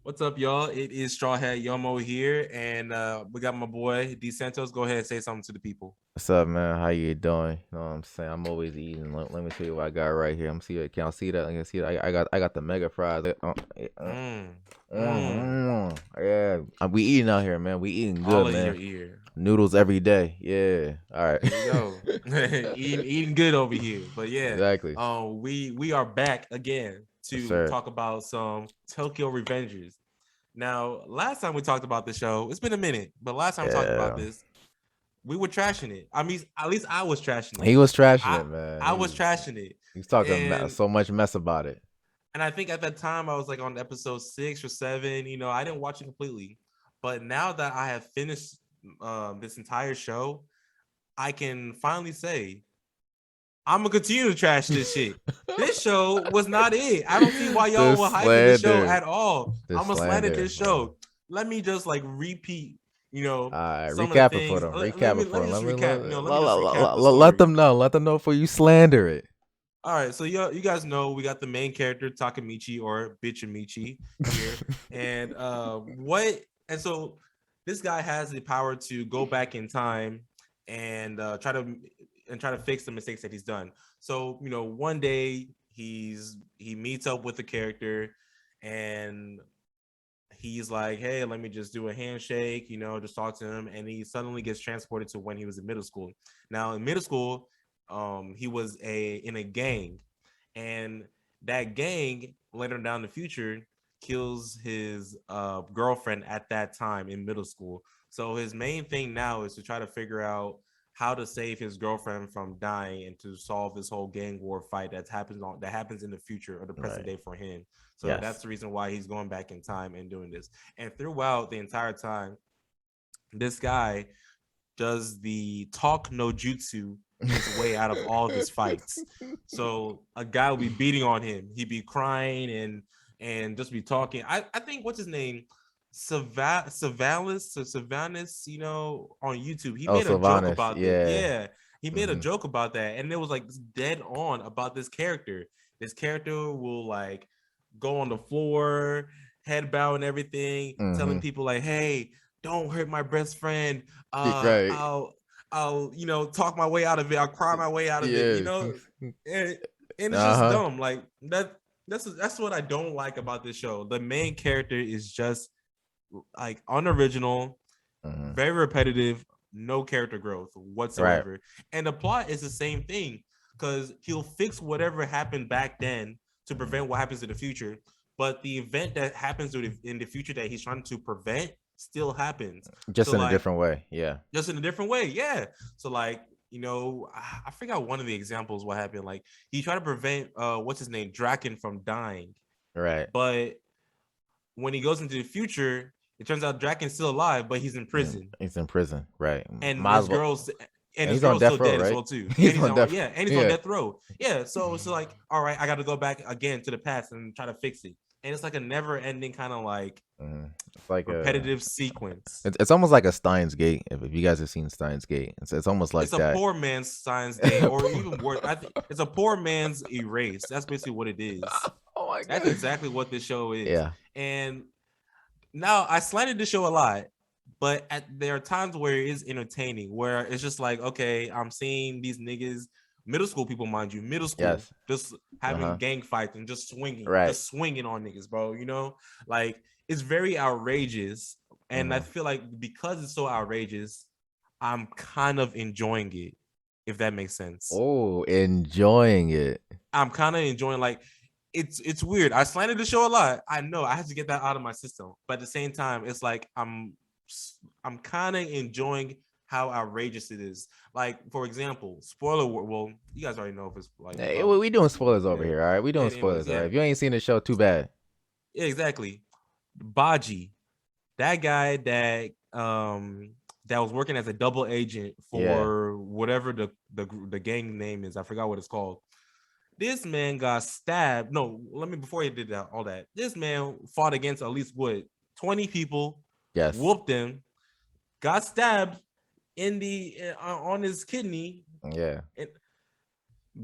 What's up, y'all? It is StrawhatYomo here, and we got my boy Dcentos. Go ahead and say something to the people. What's up, man? How you doing? You know what I'm saying? I'm always eating. Let me see what I got right here. I'm see it. Can I see that? I can see that. I got the mega fries. Mm, mm, Yeah, we eating out here, man. We eating all good, in your man. ear. Noodles every day. Yeah. All right. There you go. eating good over here. But yeah, Exactly. we are back again Yes, to sir. talk about some Tokyo Revengers. Now, last time we talked about the show, it's been a minute, but last time we talked about Yeah. this, we were trashing it. I mean, at least I was trashing it. He was trashing I it, man. I was trashing it, He's talking and so much mess about it. I think at that time I was like on episode 6 or 7. I didn't watch it completely, but now that I have finished this entire show, I can finally say I'm gonna continue to trash this shit. This show was not it. I don't see why y'all The were hyping this show slander. at all. The I'm gonna slander slander, this man. show. Let me just like repeat, All right, some of the recap it for things. them. Let Recap me it for let me them. just recap. Let me just recap the Let story. them know. Let them know before you slander it. All right, so you guys know we got the main character Takamichi or Bichamichi here, and so this guy has the power to go back in time and try to fix the mistakes that he's done. So one day he meets up with the character, and he's like, hey, let me just do a handshake, just talk to him, and he suddenly gets transported to when he was in middle school. Now in middle school, he was in a gang, and that gang later down the future kills his girlfriend at that time in middle school. So his main thing now is to try to figure out how to save his girlfriend from dying and to solve this whole gang war fight that happens in the future or the present Right. day for him. So that's Yes. the reason why he's going back in time and doing this. And throughout the entire time, this guy does the talk no jutsu his way out of all of his fights. So a guy will be beating on him. He'd be crying and just be talking. I think what's his name? Savalis, on YouTube. He Oh, made a joke Sylvanas. about that. Yeah. Yeah. He made a Hmm. joke about that. And it was like dead on about this character. This character will like go on the floor, head bow and everything, telling Hmm. people like, hey, don't hurt my best friend. Right. I'll talk my way out of it. I'll cry my way out of it. Yeah. And it's Uh just huh. dumb. Like that's what I don't like about this show. The main character is just like unoriginal, Hmm. very repetitive, no character growth Right. whatsoever. And the plot is the same thing because he'll fix whatever happened back then to Hmm. prevent what happens in the future. But the event that happens in the future that he's trying to prevent still happens. Just So in a like different way. Yeah. just in a different way. Yeah. So like, I forgot one of the examples what happened. Like he tried to prevent what's his name, Draken from dying. Right. But when he goes into the future, it turns out Draken's still alive, but he's in Yeah. prison. He's in prison. Right. And Might his as well. girl's and And his he's on girl's still death row, dead as right? well too. And He's on death. he's on Yeah. death row. Yeah. So it's like, all right, I gotta go back again to the past and try to fix it. And it's like a never ending kind of like It's like a. repetitive sequence. It's almost like a Steins Gate. If you guys have seen Steins Gate, it's almost It's like a that. poor man's Science Gate, or even worse. I think it's a poor man's Erase. That's basically what it is. Oh my That's god. exactly what this show is. Yeah. And now I slandered the show a lot, but there are times where it is entertaining, where it's just like, okay, I'm seeing these niggas, middle school people, mind you, middle school, Yes. just Uh having huh. gang fights and Right. just swinging on niggas, bro. Like it's very outrageous, and I Hmm. feel like because it's so outrageous, I'm kind of enjoying it, if that makes sense. Oh, enjoying it. I'm kind of enjoying like it's weird. I slandered the show a lot. I know I had to get that out of my system, but at the same time, it's like I'm kind of enjoying how outrageous it is. Like for example, well, you guys already know if it's like Hey, we doing spoilers over yeah. here, all right? We doing Anyways, spoilers, all right? yeah, If you ain't seen the show, too bad. yeah, exactly. Baji, that guy that was working as a double agent Yeah. for whatever the gang name is. I forgot what it's called. This man got stabbed. No, let me before he did that, all that. This man fought against at least what 20 people, Yes. whooped them, got stabbed in the on his kidney, Yeah. and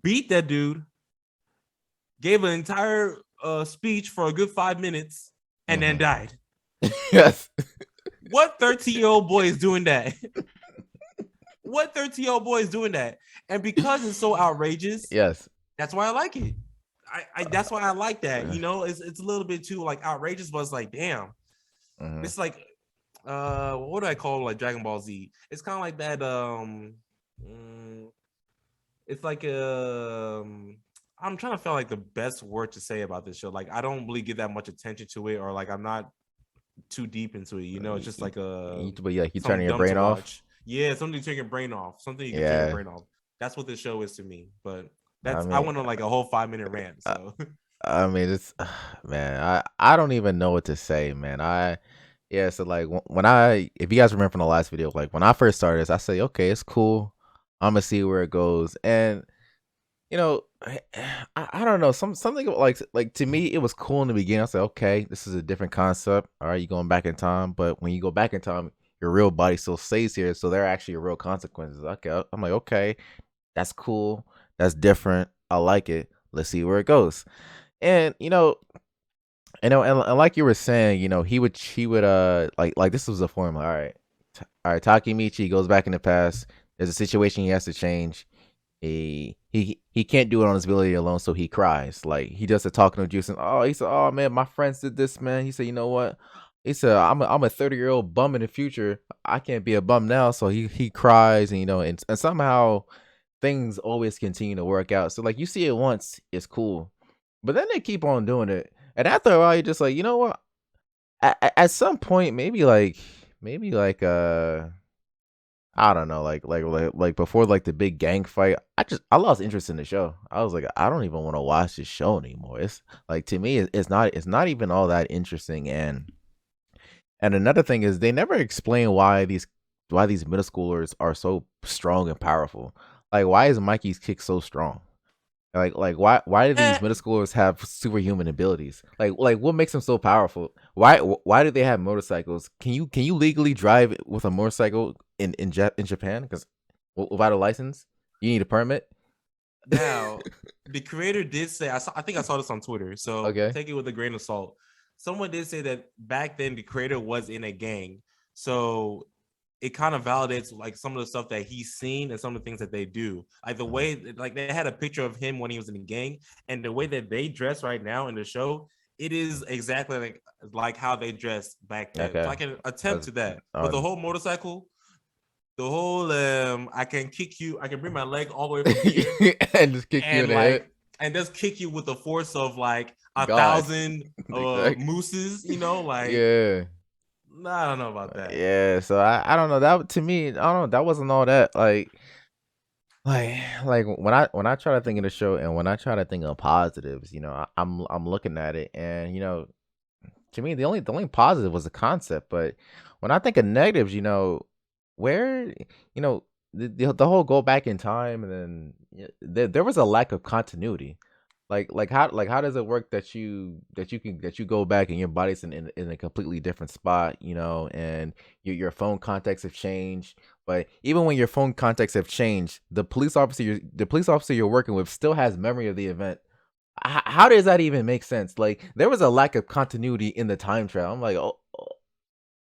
beat that dude. Gave an entire speech for a good 5 minutes, and then died. Yes. What 13-year-old boy is doing that? What 13-year-old boy is doing that? And because it's so outrageous, Yes. that's why I like it. That's why I like that. You know, it's a little bit too like outrageous, but it's like, damn. It's like what do I call it? Like Dragon Ball Z? It's kind of like that. It's like I'm trying to feel like the best word to say about this show. Like I don't really give that much attention to it, or like I'm not too deep into it. You know, it's just like But yeah, you something turning your dumb to brain off. watch. Yeah, something to turn your brain off. Something you can turn your Yeah. brain off. That's what this show is to me. But I I mean, went on like a whole 5-minute rant. I, So I mean, it's man. I don't even know what to say, man. Yeah. So like when if you guys remember from the last video, like when I first started this, I say, okay, it's cool. I'm gonna see where it goes, and you know, I don't know, something like to me it was cool in the beginning. I said, okay, this is a different concept. All right, you going back in time, but when you go back in time, your real body still stays here, so there are actually real consequences. Okay, I'm like, okay, that's cool, that's different. I like it. Let's see where it goes. And and like you were saying, he would like this was a formula. All right, Takemichi goes back in the past. There's a situation he has to change. He can't do it on his ability alone, so he cries. Like he does the talking to Juice, and he said, "Oh man, my friends did this, man." He said, "You know what?" He said, I'm a 30-year-old bum in the future. I can't be a bum now." So he cries, and and somehow things always continue to work out. So like you see it once, it's cool, but then they keep on doing it, and after a while, you're just like, you know what? At some point, maybe like I don't know, like before like the big gang fight, I lost interest in the show. I was like, I don't even want to watch this show anymore. It's like to me, it's not even all that interesting. And another thing is they never explain why these middle schoolers are so strong and powerful. Like why is Mikey's kick so strong? Like why do these eh, middle schoolers have superhuman abilities? Like what makes them so powerful? Why do they have motorcycles? Can you legally drive with a motorcycle in Japan? Because without a license, you need a permit. now the creator did say I think I saw this on Twitter, so Okay. take it with a grain of salt. Someone did say that back then the creator was in a gang, so it kind of validates like some of the stuff that he's seen and some of the things that they do. Like the Mhm. way like they had a picture of him when he was in the gang, and the way that they dress right now in the show, it is exactly like how they dressed back then. So Okay. I can attempt That's to that. But the um, whole motorcycle, the whole I can kick you, I can bring my leg all the way from here and just kick you in and the head. like and just kick you with the force of like a God. thousand Exactly. mooses, like Yeah. I don't know about that. Yeah. So I don't know. That to me, I don't know. That wasn't all that like when I try to think of the show and when I try to think of positives, I'm looking at it, and to me the only positive was the concept. But when I think of negatives, where the whole go back in time, and then there was a lack of continuity. Like how does it work that you go back and your body's in a completely different spot, and your phone contacts have changed. But even when your phone contacts have changed, the police officer you're working with still has memory of the event. How does that even make sense? Like there was a lack of continuity in the time travel. I'm like,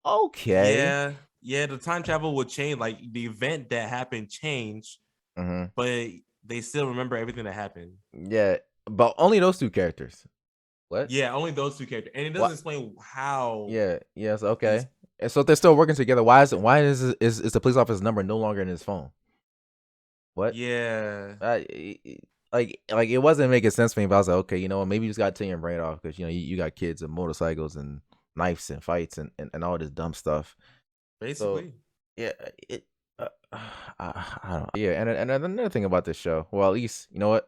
okay. Yeah, the time travel would change, like the event that happened changed, Hmm. but they still remember everything that happened. Yeah, but only those two characters. What? Yeah, only those two characters, and it doesn't What? explain how Yeah. Yes. these. Okay. And so if they're still working together. Why is the police officer's number no longer in his phone? What? Yeah, Like it wasn't making sense for me. But I was like, okay, you know what? Maybe you just got to turn your brain off because you got kids and motorcycles and knives and fights and all this dumb stuff. So basically. yeah, it. I don't. Yeah, and another thing about this show. Well, at least you know what?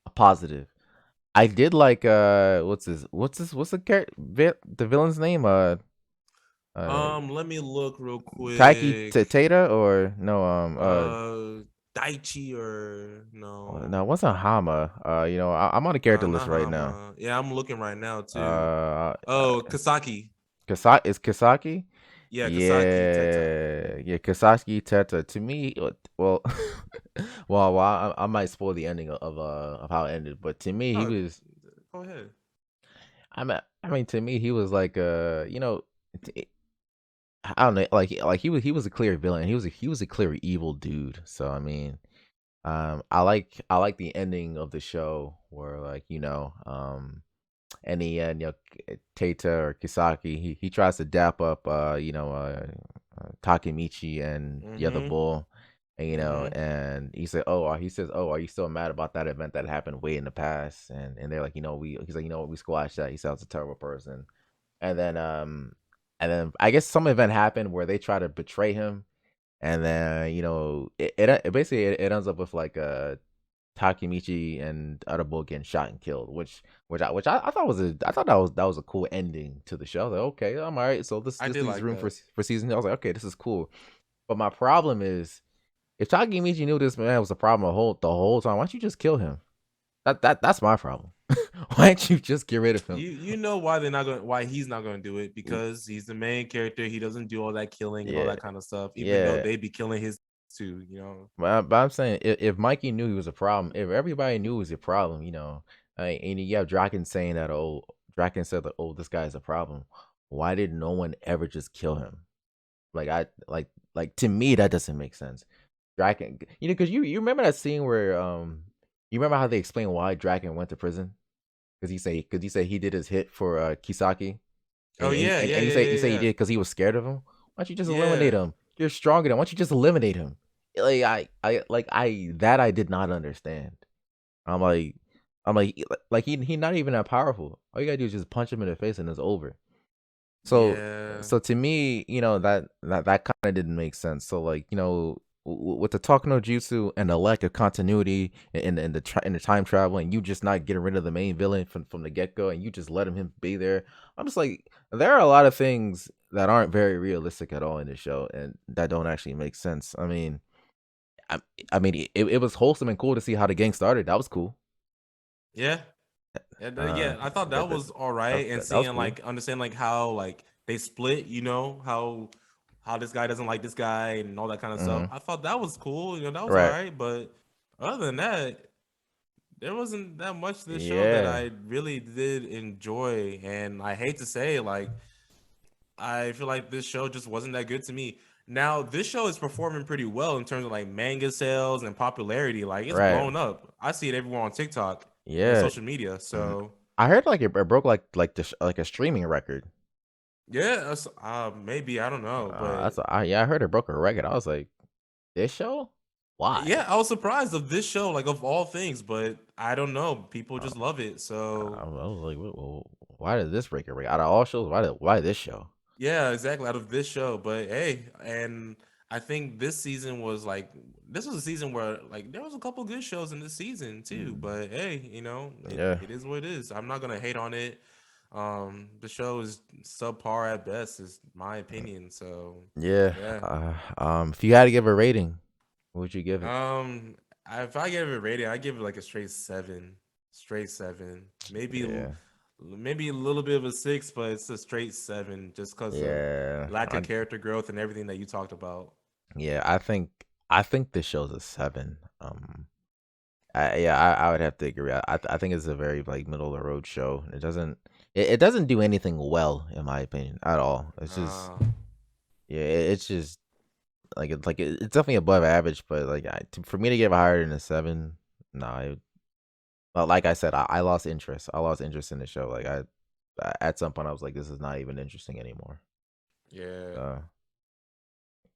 A positive. I did like what's the villain's name? Uh Let me look real Taiki quick. Tata or no Uh, Daichi or no, no? it wasn't Hama. I'm on the character list Not right now. Hama. Yeah, I'm looking right now too. Uh, Oh, Kasaki. Kasaki? Yeah, Kasaki Teta. Yeah, Kasaki Teta. To me, well, well, I might spoil the ending of how it ended, but to me, he Oh, was. go ahead. I mean, to me, he was like, it- I don't know, like he was a clear villain. He was a clear evil dude. So I mean, I like the ending of the show where like in the end, Teita or Kisaki, he tries to dap up, Takemichi and the other Mm-hmm. bull, and Mm-hmm. and he says, "Oh, are you still mad about that event that happened way in the past?" And they're like, he's like, we squashed that. He sounds a terrible person, and then I guess some event happened where they try to betray him, and then it basically it ends up with like Takemichi and other bull getting shot and killed, which I thought I thought that was a cool ending to the show. I was like, okay, I'm all right. So this I this did leaves like room for that. for season. I was like, okay, this is cool. But my problem is, if Takemichi knew this man was a problem the whole time, why don't you just kill him? That's my problem. Why don't you just get rid of him? You know why they're not going, why he's not going to do it, because he's the main character. He doesn't do all that killing and all Yeah, that kind of stuff, even though yeah. they be killing his too. You know. But I'm saying, if Mikey knew he was a problem, if everybody knew he was a problem, and you have Draken saying that, oh, Draken said that, oh, this guy's a problem. Why did no one ever just kill him? Like to me that doesn't make sense. Draken, because you remember that scene where you remember how they explained why Draken went to prison? Because he said he did his hit for Kisaki, Oh and and, yeah, and, yeah, and you yeah, say you yeah, say he yeah. did because he was scared of him. Why don't you just eliminate Yeah. him? You're stronger than. Why don't you just eliminate him? Like I did not understand. I'm like I'm like he not even that powerful. All you gotta do is just punch him in the face and it's over. So Yeah. so to me, that kind of didn't make sense. So like with the talk no jutsu and the lack of continuity in the time travel, and you just not getting rid of the main villain from the get go, and you just let him be there. I'm just like, there are a lot of things that aren't very realistic at all in the show, and that don't actually make sense. I, I mean, it was wholesome and cool to see how the gang started. That was cool. Yeah. Yeah, Uh, yeah, I thought that that that was all that, right, and that, that was seeing cool. like understand like how like they split, how this guy doesn't like this guy and all that kind of stuff. Hmm. I thought that was cool, that was all Right. right, but other than that, there wasn't that much to the show that Yeah. I really did enjoy, and I hate to say, like, I feel like this show just wasn't that good to me. Now, this show is performing pretty well in terms of like manga sales and popularity. Like, it's Right. blown up. I see it everywhere on TikTok and Yeah. social media. Mhm. So, I heard like it broke like a streaming record. yeah, maybe I don't know, but I heard it broke a record. I was like, this show? Why? yeah, I was surprised of this show, like of all things. But I don't know, people Uh, just love it. So, I was like, why did this break a record? Out of all shows, why this show? yeah, exactly. Out of this show, but hey, and I think this was a season where like there was a couple good shows in this season too. But hey, Yeah. it is what it is. I'm not gonna hate on it. The show is subpar at best, is my opinion. So Yeah. yeah. If you had to give a rating, what would you give it? Um, if I give it a rating, I give it like a straight seven. Yeah. Maybe a little bit of a six, but it's a straight seven just because of Yeah. lack of character growth and everything that you talked about. Yeah. I think this show's a 7. I would have to agree. I think it's a very like middle of the road show. It doesn't do anything well in my opinion at all. It's just, Uh, yeah, it's just it's definitely above average, but like for me to give it higher than a 7, nah. But like I said, I lost interest. I lost interest in the show. Like at some point I was like, this is not even interesting anymore. yeah, Uh,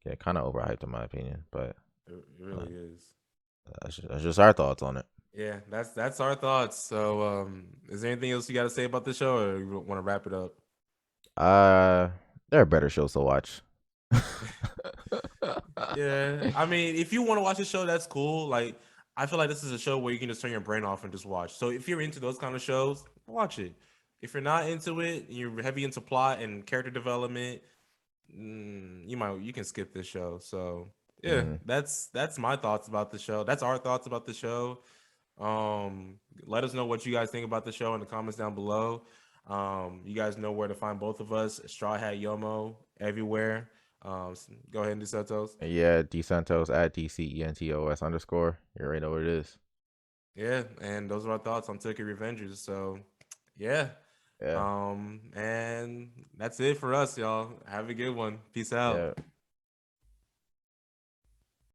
yeah, kind of overhyped in my opinion, but it uh, really is. that's just our thoughts on it. Yeah, that's our thoughts. So, is there anything else you got to say about the show, or you want to wrap it up? Uh, there are better shows to watch. Yeah, I mean, if you want to watch a show, that's cool. Like, I feel like this is a show where you can just turn your brain off and just watch. So if you're into those kind of shows, watch it. If you're not into it, and you're heavy into plot and character development, you can skip this show. So yeah, Hmm. that's my thoughts about the show. That's our thoughts about the show. Let us know what you guys think about the show in the comments down below. You guys know where to find both of us. Straw Hat Yomo everywhere. Go ahead and do Dcentos. Yeah, Dcentos at DCENTOS underscore. You already know what it is. Yeah, and those are our thoughts on Tokyo Revengers. So, yeah. Yeah. And that's it for us, y'all. Have a good one. Peace out. Yeah.